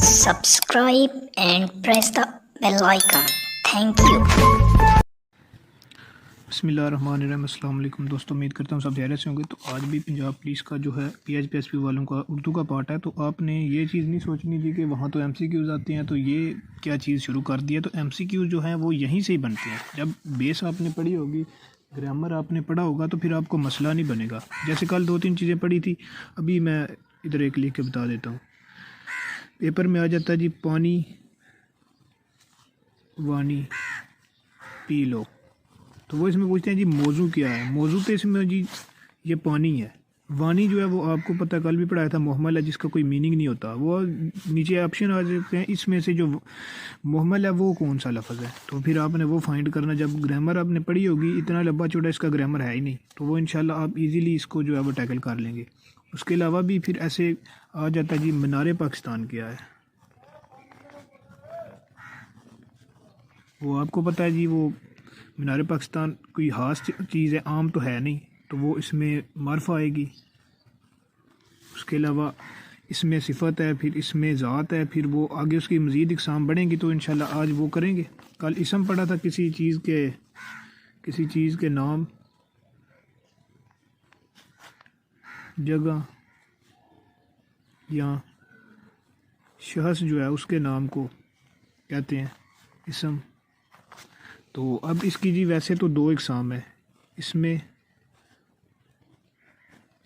subscribe and press the bell icon. Thank you. بسم اللہ الرحمن الرحیم. السلام علیکم دوستوں, امید کرتا ہوں سب خیریت سے ہوں گے. تو آج بھی پنجاب پولیس کا جو ہے P H P S P والوں کا اردو کا پارٹ ہے. تو آپ نے یہ چیز نہیں سوچنی تھی کہ وہاں تو ایم سی کیوز آتے ہیں, تو یہ کیا چیز شروع کر دی ہے. تو ایم سی کیوز جو ہیں وہ یہیں سے ہی بنتے ہیں. جب بیس آپ نے پڑھی ہوگی, گرامر آپ نے پڑھا ہوگا, تو پھر آپ کو مسئلہ نہیں بنے گا. جیسے کل 2-3 چیزیں پڑھی تھی, ابھی میں ادھر ایک لکھ کے بتا دیتا ہوں. پیپر میں آ جاتا ہے جی پانی وانی پی لو. تو وہ اس میں پوچھتے ہیں جی موضوع کیا ہے. موضوع تو اس میں جی یہ پانی ہے. وانی جو ہے وہ آپ کو پتہ کل بھی پڑھایا تھا, محمل ہے جس کا کوئی میننگ نہیں ہوتا. وہ نیچے آپشن آ جاتے ہیں, اس میں سے جو محمل ہے وہ کون سا لفظ ہے. تو پھر آپ نے وہ فائنڈ کرنا. جب گرامر آپ نے پڑھی ہوگی, اتنا لمبا چوڑا اس کا گرامر ہے ہی نہیں, تو وہ انشاءاللہ آپ ایزیلی اس کو جو ہے وہ ٹیکل کر لیں گے. اس کے علاوہ بھی پھر ایسے آ جاتا ہے جی مینار پاکستان کیا ہے. وہ آپ کو پتہ ہے جی وہ مینار پاکستان کوئی خاص چیز ہے, عام تو ہے نہیں, تو وہ اس میں معرفہ آئے گی. اس کے علاوہ اس میں صفت ہے, پھر اس میں ذات ہے, پھر وہ آگے اس کی مزید اقسام بڑھیں گی. تو انشاءاللہ آج وہ کریں گے. کل اسم پڑھا تھا کسی چیز کے نام, جگہ یا شخص جو ہے اس کے نام کو کہتے ہیں اسم. تو اب اس کی جی ویسے تو 2 اقسام ہے, اس میں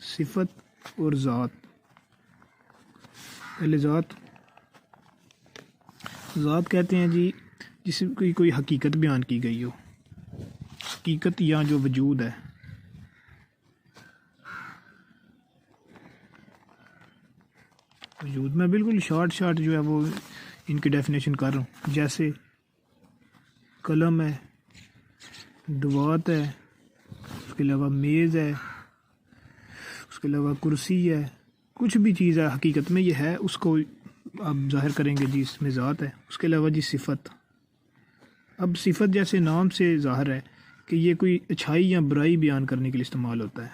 صفت اور ذات. پہلے ذات کہتے ہیں جی جس کی کوئی حقیقت بیان کی گئی ہو. حقیقت یا جو وجود ہے. وجود میں بالکل شارٹ جو ہے وہ ان کی ڈیفینیشن کر رہا ہوں. جیسے قلم ہے, دوات ہے, اس کے علاوہ میز ہے, اس کے علاوہ کرسی ہے. کچھ بھی چیز ہے حقیقت میں یہ ہے, اس کو آپ ظاہر کریں گے جی اس میں ذات ہے. اس کے علاوہ جی صفت. اب صفت جیسے نام سے ظاہر ہے کہ یہ کوئی اچھائی یا برائی بیان کرنے کے لیے استعمال ہوتا ہے.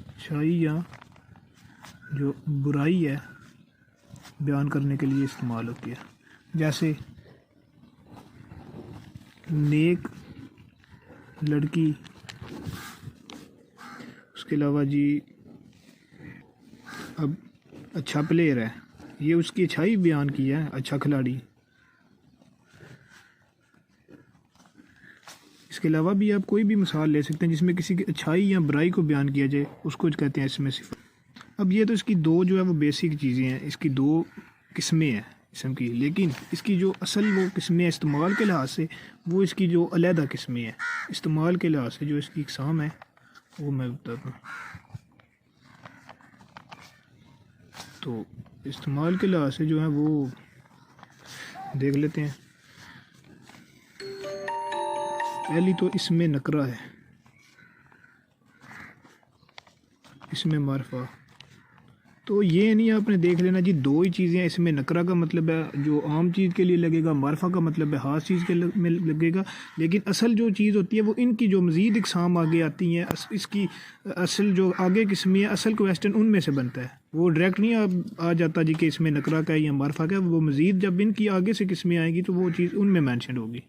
اچھائی یا جو برائی ہے بیان کرنے کے لیے استعمال ہوتی ہے. جیسے نیک لڑکی. اس کے علاوہ جی اب اچھا پلیئر ہے, یہ اس کی اچھائی بیان کی ہے, اچھا کھلاڑی. اس کے علاوہ بھی آپ کوئی بھی مثال لے سکتے ہیں جس میں کسی کی اچھائی یا برائی کو بیان کیا جائے, اس کو کہتے ہیں اس میں صفت. اب یہ تو اس کی 2 جو ہے وہ بیسک چیزیں ہیں, اس کی 2 قسمیں ہیں اسم کی. لیکن اس کی جو اصل وہ قسمیں استعمال کے لحاظ سے, وہ اس کی جو علیحدہ قسمیں ہیں. استعمال کے لحاظ سے جو اس کی اقسام ہے وہ میں بتاتا ہوں. تو استعمال کے لحاظ سے جو ہے وہ دیکھ لیتے ہیں. پہلی تو اس میں نکرہ ہے, اس میں معرفہ. تو یہ نہیں آپ نے دیکھ لینا جی 2 ہی چیزیں ہیں. اس میں نکرہ کا مطلب ہے جو عام چیز کے لیے لگے گا, معرفہ کا مطلب ہے خاص چیز کے میں لگے گا. لیکن اصل جو چیز ہوتی ہے وہ ان کی جو مزید اقسام آگے آتی ہیں, اس کی اصل جو آگے قسمیں ہیں, اصل کویسچن ان میں سے بنتا ہے. وہ ڈائریکٹ نہیں آ جاتا جی کہ اس میں نکرہ کا ہے یا معرفہ کا ہے. وہ مزید جب ان کی آگے سے قسمیں آئیں گی تو وہ چیز ان میں مینشن ہوگی.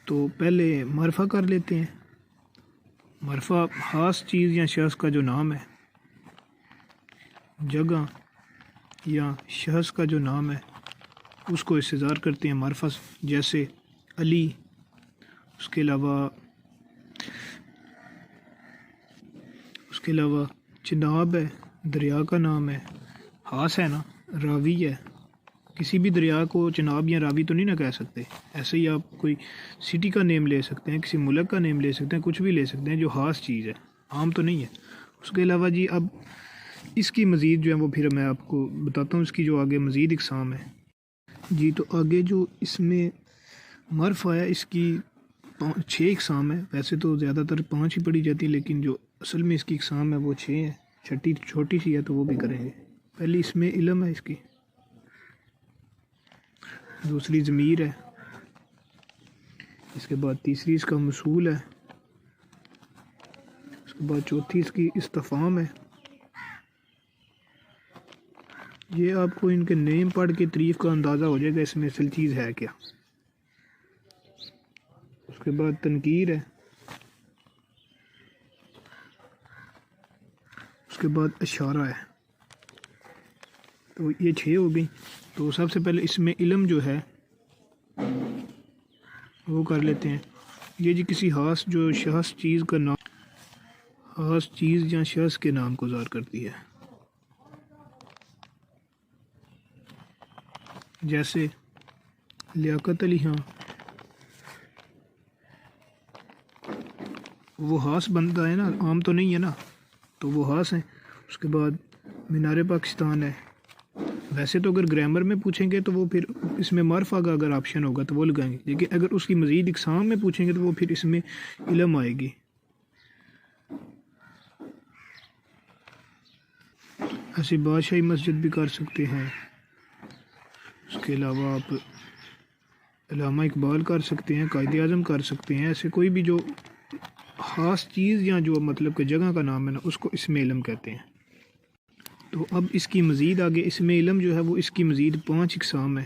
تو پہلے معرفہ کر لیتے ہیں. معرفہ خاص چیز یا شخص کا جو نام ہے, جگہ یا شخص کا جو نام ہے, اس کو استظہار کرتے ہیں معرفہ. جیسے علی. اس کے علاوہ چناب ہے, دریا کا نام ہے, خاص ہے نا, راوی ہے. کسی بھی دریا کو چناب یا راوی تو نہیں نہ کہہ سکتے. ایسے ہی آپ کوئی سٹی کا نیم لے سکتے ہیں, کسی ملک کا نیم لے سکتے ہیں, کچھ بھی لے سکتے ہیں جو خاص چیز ہے, عام تو نہیں ہے. اس کے علاوہ جی اب اس کی مزید جو ہے وہ پھر میں آپ کو بتاتا ہوں, اس کی جو آگے مزید اقسام ہے جی. تو آگے جو اس میں معرفہ ہے, اس کی 6 اقسام ہے. ویسے تو زیادہ تر 5 ہی پڑھی جاتی ہے, لیکن جو اصل میں اس کی اقسام ہے وہ 6 ہے. چھٹی چھوٹی سی ہے تو وہ بھی کریں گے. پہلی اس میں علم ہے, اس کی. دوسری ضمیر ہے. اس کے بعد تیسری اس کا موصول ہے. اس کے بعد چوتھی اس کی استفہام ہے. یہ آپ کو ان کے نیم پڑھ کے تعریف کا اندازہ ہو جائے گا اس میں اصل چیز ہے کیا۔ اس کے بعد تنکیر ہے، اس کے بعد اشارہ ہے۔ تو یہ 6 ہو گئی۔ تو سب سے پہلے اس میں علم جو ہے وہ کر لیتے ہیں۔ یہ جی کسی خاص جو شخص چیز کا نام، خاص چیز یا شخص کے نام کو ظاہر کرتی ہے، جیسے لیاقت علی خان، وہ خاص بندہ ہے نا، عام تو نہیں ہے نا، تو وہ خاص ہیں۔ اس کے بعد مینار پاکستان ہے۔ ویسے تو اگر گرامر میں پوچھیں گے تو وہ پھر اس میں معرفہ کا اگر آپشن ہوگا تو وہ لگائیں گے، لیکن اگر اس کی مزید اقسام میں پوچھیں گے تو وہ پھر اس میں علم آئے گی۔ ایسے بادشاہی مسجد بھی کر سکتے ہیں۔ اس کے علاوہ آپ علامہ اقبال کر سکتے ہیں، قائد اعظم کر سکتے ہیں۔ ایسے کوئی بھی جو خاص چیز یا جو مطلب کہ جگہ کا نام ہے نا، اس کو اس میں علم کہتے ہیں۔ تو اب اس کی مزید آگے اس میں علم جو ہے وہ اس کی مزید 5 اقسام ہے۔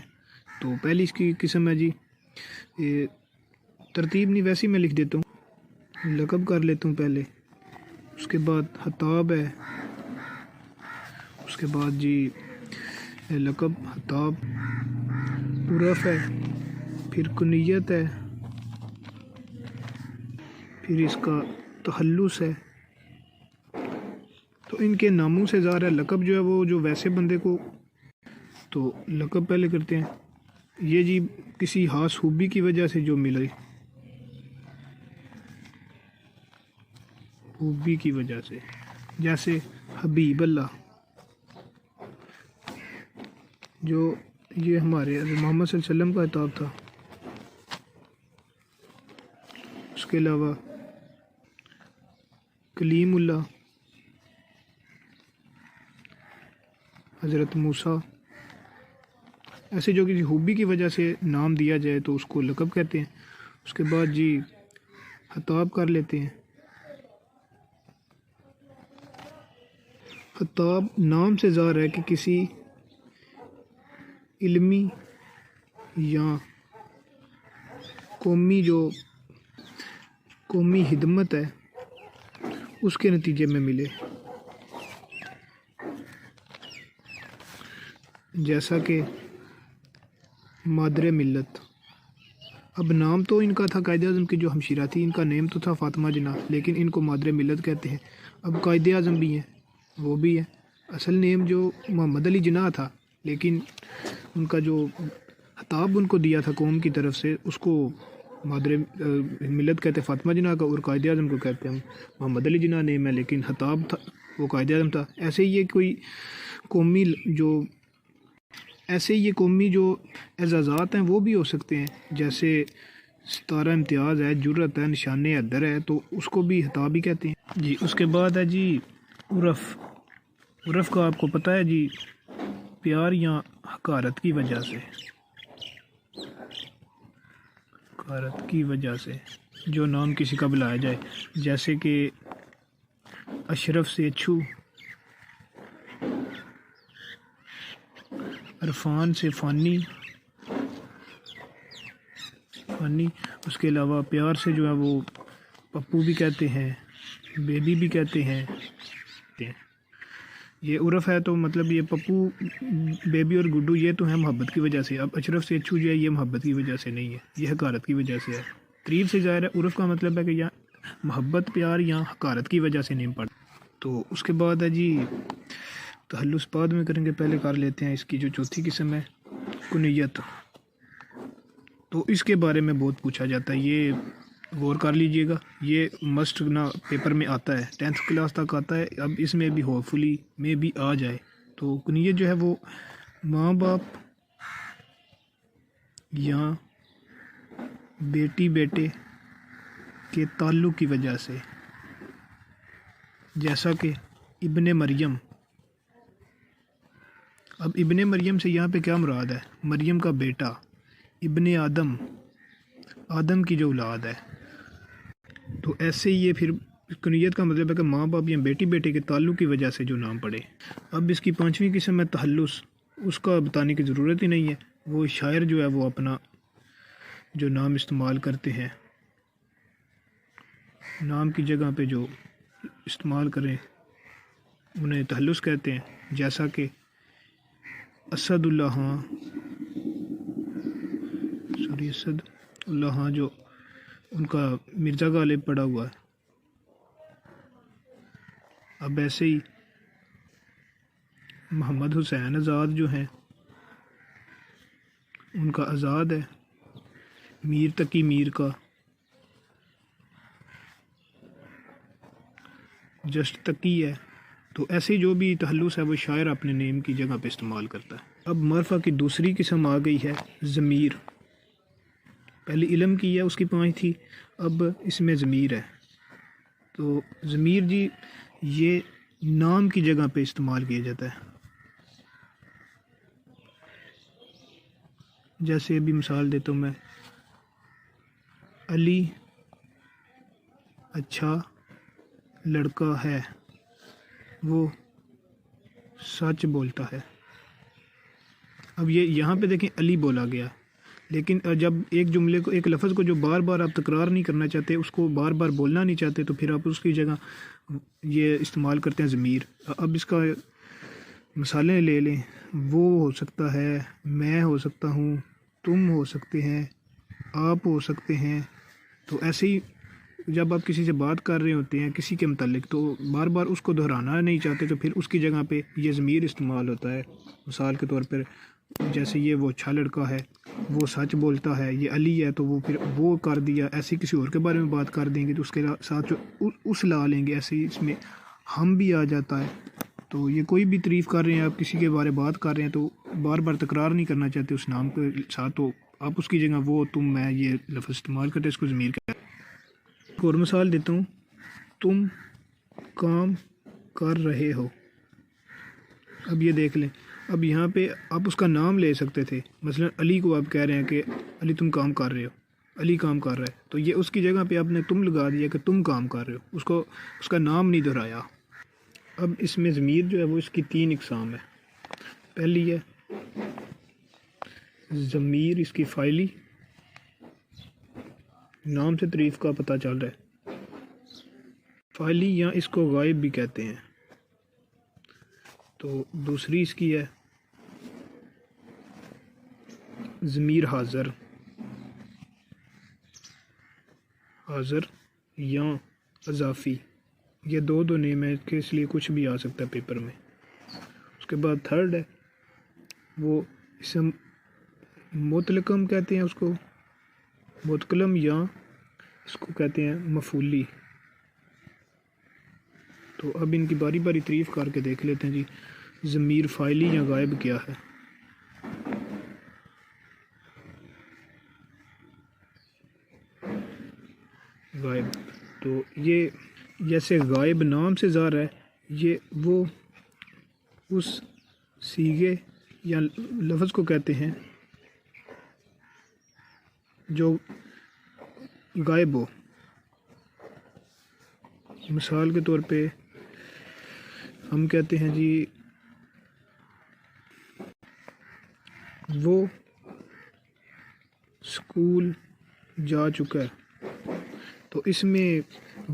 تو پہلی اس کی قسم ہے جی، یہ ترتیب نہیں ویسی میں لکھ دیتا ہوں، لقب کر لیتا ہوں پہلے۔ اس کے بعد خطاب ہے، اس کے بعد جی لقب، خطاب، عرف ہے، پھر کنیت ہے، پھر اس کا تخلص ہے۔ تو ان کے ناموں سے ظاہر ہے لقب جو ہے وہ جو ویسے بندے کو، تو لقب پہلے کرتے ہیں۔ یہ جی کسی خاص خوبی کی وجہ سے جو ملے، خوبی کی وجہ سے، جیسے حبیب اللہ، جو یہ ہمارے حضرت محمد صلی اللہ علیہ وسلم کا خطاب تھا۔ اس کے علاوہ کلیم اللہ، حضرت موسیٰ، ایسے جو کسی خوبی کی وجہ سے نام دیا جائے تو اس کو لقب کہتے ہیں۔ اس کے بعد جی خطاب کر لیتے ہیں۔ خطاب نام سے ظاہر ہے کہ کسی علمی یا قومی خدمت ہے اس کے نتیجے میں ملے، جیسا کہ مادر ملت۔ اب نام تو ان کا تھا قائد اعظم کی جو ہمشیرہ تھی، ان کا نیم تو تھا فاطمہ جناح، لیکن ان کو مادر ملت کہتے ہیں۔ اب قائد اعظم بھی ہیں، وہ بھی ہے، اصل نیم جو محمد علی جناح تھا، لیکن ان کا جو خطاب ان کو دیا تھا قوم کی طرف سے، اس کو مادر ملت کہتے ہیں فاطمہ جناح کا، اور قائد اعظم کو کہتے ہیں محمد علی جناح نیم ہے، لیکن خطاب تھا وہ قائد اعظم تھا۔ ایسے ہی یہ کوئی قومی جو اعزازات ہیں وہ بھی ہو سکتے ہیں، جیسے ستارہ امتیاز ہے، جرت ہے، نشان حیدر ہے، تو اس کو بھی خطاب ہی کہتے ہیں جی۔ اس کے بعد ہے جی عرف۔ عرف کا آپ کو پتہ ہے جی، پیار یا حقارت کی وجہ سے، حقارت کی وجہ سے جو نام کسی کا بلایا جائے، جیسے کہ اشرف سے اچھو، عرفان سے فانی۔ اس کے علاوہ پیار سے جو ہے وہ پپو بھی کہتے ہیں، بیبی بھی کہتے ہیں۔ یہ عرف ہے تو مطلب یہ پپو، بیبی اور گڈو یہ تو ہیں محبت کی وجہ سے۔ اب اشرف سے اچھو جو ہے یہ محبت کی وجہ سے نہیں ہے، یہ حقارت کی وجہ سے ہے۔ قریب سے ظاہر ہے عرف کا مطلب ہے کہ یا محبت، پیار یا حقارت کی وجہ سے نہیں پڑتا۔ تو اس کے بعد ہے جی تخلص بعد میں کریں گے، پہلے کر لیتے ہیں اس کی جو چوتھی قسم ہے، کنیت۔ تو اس کے بارے میں بہت پوچھا جاتا ہے، یہ غور کر لیجئے گا، یہ مسٹ نا پیپر میں آتا ہے، 10th کلاس تک آتا ہے، اب اس میں بھی ہوپ فلی میں بھی آ جائے۔ تو کنیت جو ہے وہ ماں باپ یا بیٹی بیٹے کے تعلق کی وجہ سے، جیسا کہ ابن مریم۔ اب ابن مریم سے یہاں پہ کیا مراد ہے؟ مریم کا بیٹا، ابن آدم، آدم کی جو اولاد ہے۔ تو ایسے ہی یہ پھر کنیت کا مطلب ہے کہ ماں باپ یا بیٹی بیٹے کے تعلق کی وجہ سے جو نام پڑے۔ اب اس کی 5ویں قسم ہے تخلص۔ اس کا بتانے کی ضرورت ہی نہیں ہے. وہ شاعر جو ہے وہ اپنا جو نام استعمال کرتے ہیں، نام کی جگہ پہ جو استعمال کریں انہیں تخلص کہتے ہیں. جیسا کہ اسد اللہ خاں جو ان کا مرزا غالب پڑا ہوا ہے. اب ایسے ہی محمد حسین آزاد جو ہیں ان کا آزاد ہے. میر تقی میر کا جسٹ تقی ہے. تو ایسے جو بھی تخلص ہے وہ شاعر اپنے نیم کی جگہ پہ استعمال کرتا ہے. اب معرفہ کی دوسری قسم آ گئی ہے ضمیر. پہلے علم کی ہے، اس کی 5 تھی، اب اس میں ضمیر ہے. تو ضمیر جی یہ نام کی جگہ پہ استعمال کیا جاتا ہے. جیسے ابھی مثال دیتا ہوں میں، علی اچھا لڑکا ہے، وہ سچ بولتا ہے. اب یہ یہاں پہ دیکھیں علی بولا گیا، لیکن جب ایک جملے کو، ایک لفظ کو جو بار بار آپ تکرار نہیں کرنا چاہتے، اس کو بار بار بولنا نہیں چاہتے، تو پھر آپ اس کی جگہ یہ استعمال کرتے ہیں ضمیر. اب اس کا مثالیں لے لیں. وہ ہو سکتا ہے، میں ہو سکتا ہوں، تم ہو سکتے ہیں، آپ ہو سکتے ہیں. تو ایسے ہی جب آپ کسی سے بات کر رہے ہوتے ہیں کسی کے متعلق، تو بار بار اس کو دہرانا نہیں چاہتے، تو پھر اس کی جگہ پہ یہ ضمیر استعمال ہوتا ہے. مثال کے طور پر جیسے یہ وہ اچھا لڑکا ہے، وہ سچ بولتا ہے، یہ علی ہے، تو وہ پھر وہ کر دیا. ایسے کسی اور کے بارے میں بات کر دیں گے تو اس کے ساتھ جو اس لا لیں گے، ایسے ہی اس میں ہم بھی آ جاتا ہے. تو یہ کوئی بھی تعریف کر رہے ہیں، آپ کسی کے بارے بات کر رہے ہیں، تو بار بار تکرار نہیں کرنا چاہتے اس نام کے ساتھ، تو آپ اس کی جگہ وہ، تم، میں یہ لفظ استعمال کرتے ہیں، اس کو ضمیر کہتے ہیں. ایک اور مثال دیتا ہوں، تم کام کر رہے ہو. اب یہ دیکھ لیں، اب یہاں پہ آپ اس کا نام لے سکتے تھے. مثلا علی کو آپ کہہ رہے ہیں کہ علی تم کام کر رہے ہو، علی کام کر رہا ہے، تو یہ اس کی جگہ پہ آپ نے تم لگا دیا کہ تم کام کر رہے ہو، اس کا نام نہیں دہرایا. اب اس میں ضمیر جو ہے وہ اس کی 3 اقسام ہے. پہلی ہے ضمیر اس کی فاعلی، نام سے تعریف کا پتہ چل رہا ہے. فاعلی یا اس کو غائب بھی کہتے ہیں. تو دوسری اس کی ہے ضمیر حاضر. حاضر یا اضافی، یہ دو نیم ہے کہ اس لیے کچھ بھی آ سکتا ہے پیپر میں. اس کے بعد تھرڈ ہے وہ اسم مطلقم کہتے ہیں اس کو، متکلم، یا اس کو کہتے ہیں مفعولی. تو اب ان کی باری باری تعریف کر کے دیکھ لیتے ہیں جی. ضمیر فاعلی یا غائب کیا ہے؟ غائب، تو یہ جیسے غائب نام سے ظاہر ہے، یہ وہ اس صیغے یا لفظ کو کہتے ہیں جو غائب ہو. مثال کے طور پہ ہم کہتے ہیں جی وہ اسکول جا چکا ہے. تو اس میں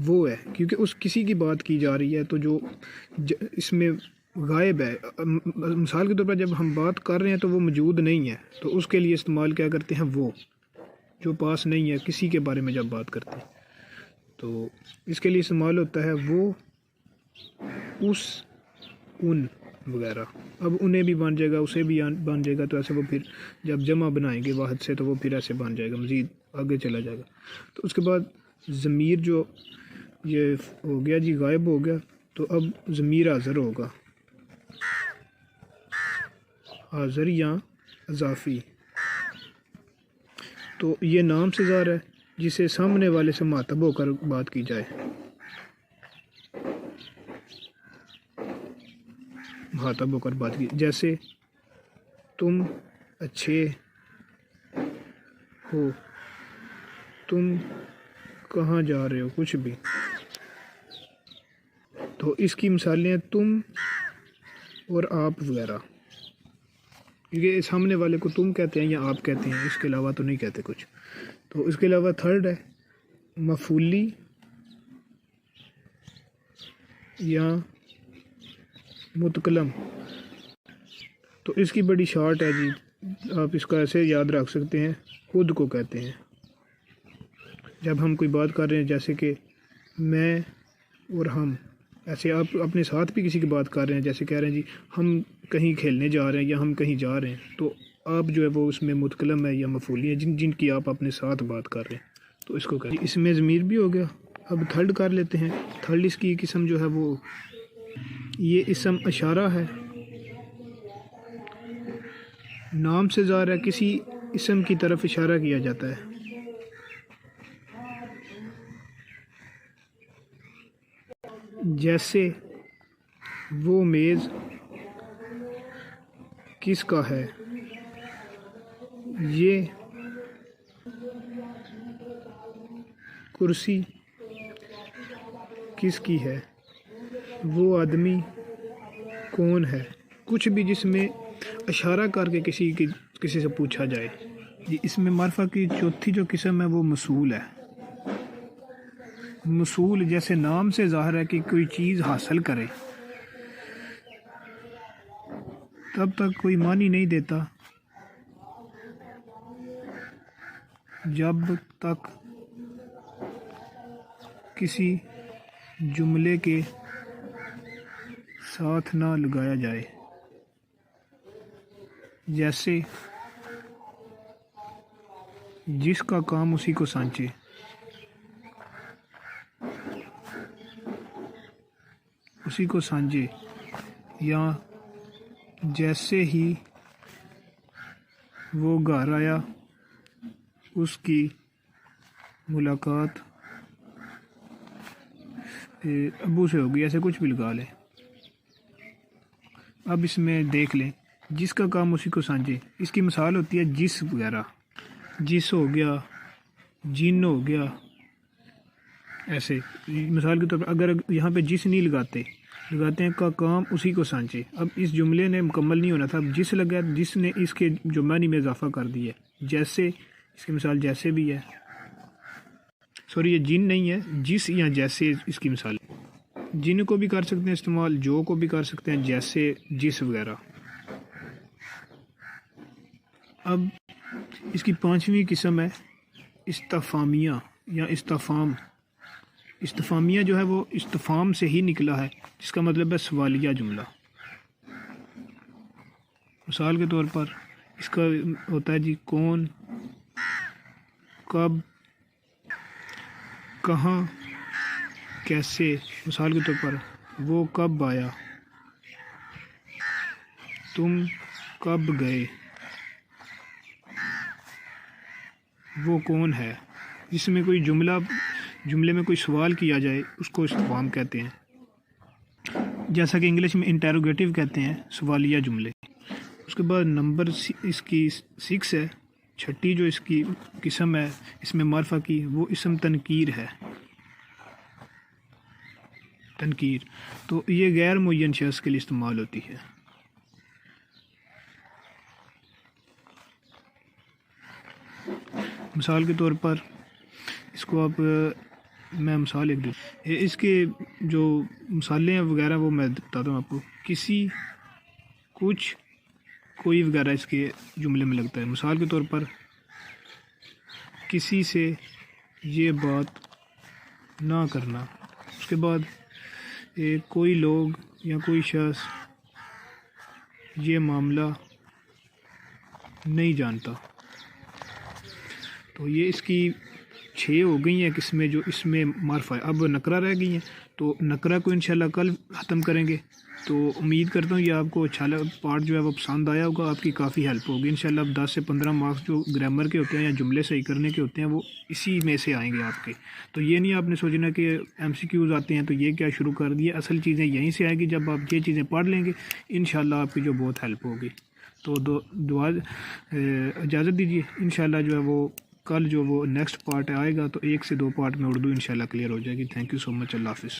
وہ ہے کیونکہ اس کسی کی بات کی جا رہی ہے، تو جو اس میں غائب ہے. مثال کے طور پر جب ہم بات کر رہے ہیں تو وہ موجود نہیں ہے، تو اس کے لیے استعمال کیا کرتے ہیں، وہ جو پاس نہیں ہے، کسی کے بارے میں جب بات کرتے ہیں تو اس کے لیے استعمال ہوتا ہے وہ، اس، ان وغیرہ. اب انہیں بھی بن جائے گا، اسے بھی بن جائے گا. تو ایسے وہ پھر جب جمع بنائیں گے واحد سے تو وہ پھر ایسے بن جائے گا، مزید آگے چلا جائے گا. تو اس کے بعد ضمیر جو یہ ہو گیا جی غائب ہو گیا. تو اب ضمیر حاضر ہوگا، حاضر یا اضافی. تو یہ نام سے ظاہر ہے جسے سامنے والے سے مخاطب ہو کر بات کی جائے، مخاطب ہو کر بات کی. جیسے تم اچھے ہو، تم کہاں جا رہے ہو، کچھ بھی. تو اس کی مثالیں تم اور آپ وغیرہ. کیونکہ سامنے والے کو تم کہتے ہیں یا آپ کہتے ہیں، اس کے علاوہ تو نہیں کہتے کچھ. تو اس کے علاوہ تھرڈ ہے مفعولی یا متکلم. تو اس کی بڑی شارٹ ہے جی، آپ اس کا ایسے یاد رکھ سکتے ہیں، خود کو کہتے ہیں. جب ہم کوئی بات کر رہے ہیں جیسے کہ میں اور ہم، ایسے آپ اپنے ساتھ بھی کسی کی بات کر رہے ہیں، جیسے کہہ رہے ہیں جی ہم کہیں کھیلنے جا رہے ہیں یا ہم کہیں جا رہے ہیں، تو آپ جو ہے وہ اس میں متکلم ہے یا مفعولی ہے جن کی آپ اپنے ساتھ بات کر رہے ہیں، تو اس کو کہتے ہیں. اس میں ضمیر بھی ہو گیا. اب تھرڈ کر لیتے ہیں. تھرڈ اس کی قسم جو ہے وہ یہ اسم اشارہ ہے، نام سے ظاہر ہے، کسی اسم کی طرف اشارہ کیا جاتا ہے. جیسے وہ میز کس کا ہے، یہ کرسی کس کی ہے، وہ آدمی کون ہے. کچھ بھی جس میں اشارہ کر کے کسی سے پوچھا جائے. اس میں معرفہ کی چوتھی جو قسم ہے وہ موصول ہے. موصول جیسے نام سے ظاہر ہے کہ کوئی چیز حاصل کرے، تب تک کوئی معنی نہیں دیتا جب تک کسی جملے کے ساتھ نہ لگایا جائے. جیسے جس کا کام اسی کو سانچے، اسی کو سانجے. یا جیسے ہی وہ گھر آیا اس کی ملاقات ابو سے ہوگی، ایسے کچھ بھی لگا لیں. اب اس میں دیکھ لیں جس کا کام اسی کو سانجے، اس کی مثال ہوتی ہے جس وغیرہ. جس ہو گیا، جن ہو گیا. ایسے مثال کے طور پر اگر یہاں پہ جس نہیں لگاتے ہیں کا کام اسی کو سانچے. اب اس جملے نے مکمل نہیں ہونا تھا، اب جس لگا، جس نے اس کے جو معنی میں اضافہ کر دیا. جیسے اس کی مثال جیسے بھی ہے، سوری یہ جن نہیں ہے، جس یا جیسے اس کی مثال. جن کو بھی کر سکتے ہیں استعمال، جو کو بھی کر سکتے ہیں، جیسے جس وغیرہ. اب اس کی پانچویں قسم ہے استفہامیہ یا استفہام. استفہامیہ جو ہے وہ استفہام سے ہی نکلا ہے، جس کا مطلب ہے سوالیہ جملہ. مثال کے طور پر اس کا ہوتا ہے جی کون، کب، کہاں، کیسے. مثال کے طور پر وہ کب آیا، تم کب گئے. وہ کون ہے. جس میں کوئی جملے میں کوئی سوال کیا جائے اس کو استفہام کہتے ہیں. جیسا کہ انگلش میں انٹیروگیٹو کہتے ہیں سوالیہ جملے. اس کے بعد نمبر اس کی 6 ہے، چھٹی جو اس کی قسم ہے اس میں معرفہ کی، وہ اسم تنکیر ہے. تنکیر تو یہ غیر معین شخص کے لیے استعمال ہوتی ہے. مثال کے طور پر اس کو آپ میں مثال ایک دوں. اس کے جو مثالیں ہیں وغیرہ وہ میں بتاتا ہوں آپ کو. کسی، کچھ، کوئی وغیرہ اس کے جملے میں لگتا ہے. مثال کے طور پر کسی سے یہ بات نہ کرنا. اس کے بعد کوئی لوگ یا کوئی شخص یہ معاملہ نہیں جانتا. تو یہ اس کی 6 ہو گئی ہیں قسمیں جو اس میں معرفہ ہے. اب نکرہ رہ گئی ہیں، تو نکرہ کو انشاءاللہ کل ختم کریں گے. تو امید کرتا ہوں یہ آپ کو اچھا پارٹ جو ہے وہ پسند آیا ہوگا، آپ کی کافی ہیلپ ہوگی انشاءاللہ. اب 10 سے 15 مارکس جو گرامر کے ہوتے ہیں یا جملے صحیح کرنے کے ہوتے ہیں وہ اسی میں سے آئیں گے آپ کے. تو یہ نہیں آپ نے سوچنا کہ MCQs آتے ہیں تو یہ کیا شروع کر دیا. اصل چیزیں یہیں سے آئیں گی. جب آپ یہ چیزیں پڑھ لیں گے انشاءاللہ آپ کی جو بہت ہیلپ ہوگی. تو دعا اجازت دیجیے، انشاءاللہ جو ہے وہ کل جو وہ نیکسٹ پارٹ آئے گا تو 1 سے 2 پارٹ میں اردو انشاءاللہ کلیئر ہو جائے گی. تھینک یو سو مچ. اللہ حافظ.